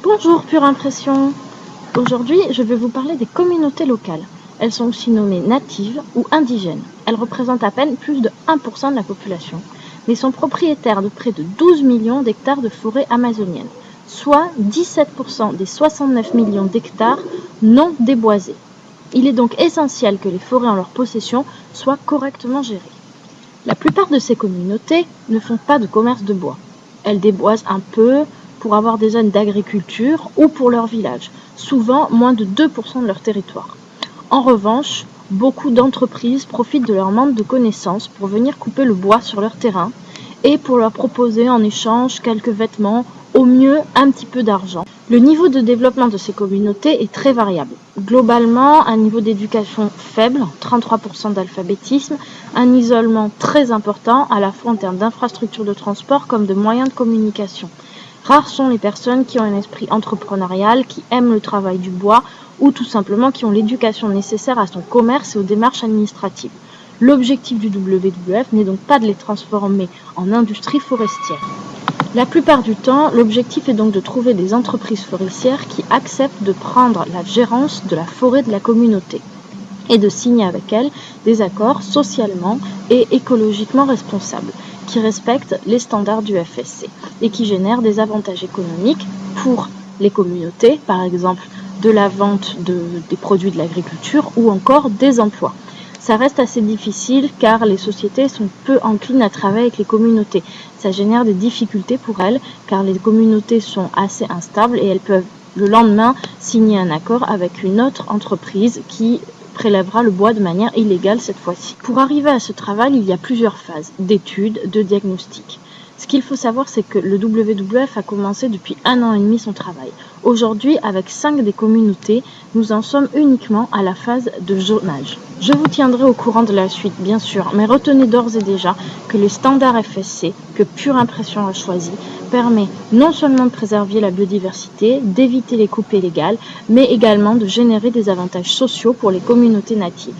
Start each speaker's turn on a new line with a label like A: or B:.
A: Bonjour Pure Impression. Aujourd'hui, je vais vous parler des communautés locales. Elles sont aussi nommées natives ou indigènes. Elles représentent à peine plus de 1% de la population, mais sont propriétaires de près de 12 millions d'hectares de forêt amazonienne, soit 17% des 69 millions d'hectares non déboisés. Il est donc essentiel que les forêts en leur possession soient correctement gérées. La plupart de ces communautés ne font pas de commerce de bois. Elles déboisent un peu pour avoir des zones d'agriculture ou pour leur village, souvent moins de 2% de leur territoire. En revanche, beaucoup d'entreprises profitent de leur manque de connaissances pour venir couper le bois sur leur terrain et pour leur proposer en échange quelques vêtements, au mieux un petit peu d'argent. Le niveau de développement de ces communautés est très variable. Globalement, un niveau d'éducation faible, 33% d'alphabétisme, un isolement très important à la fois en termes d'infrastructures de transport comme de moyens de communication. Rares sont les personnes qui ont un esprit entrepreneurial, qui aiment le travail du bois ou tout simplement qui ont l'éducation nécessaire à son commerce et aux démarches administratives. L'objectif du WWF n'est donc pas de les transformer en industrie forestière. La plupart du temps, l'objectif est donc de trouver des entreprises forestières qui acceptent de prendre la gérance de la forêt de la communauté et de signer avec elles des accords socialement et écologiquement responsables qui respectent les standards du FSC et qui génèrent des avantages économiques pour les communautés, par exemple de la vente des produits de l'agriculture ou encore des emplois. Ça reste assez difficile car les sociétés sont peu enclines à travailler avec les communautés. Ça génère des difficultés pour elles car les communautés sont assez instables et elles peuvent le lendemain signer un accord avec une autre entreprise qui prélèvera le bois de manière illégale cette fois-ci. Pour arriver à ce travail, il y a plusieurs phases d'études, de diagnostic. Ce qu'il faut savoir, c'est que le WWF a commencé depuis 1 an et demi son travail. Aujourd'hui, avec 5 des communautés, nous en sommes uniquement à la phase de zonage. Je vous tiendrai au courant de la suite, bien sûr, mais retenez d'ores et déjà que les standards FSC que Pure Impression a choisi permet non seulement de préserver la biodiversité, d'éviter les coupes illégales, mais également de générer des avantages sociaux pour les communautés natives.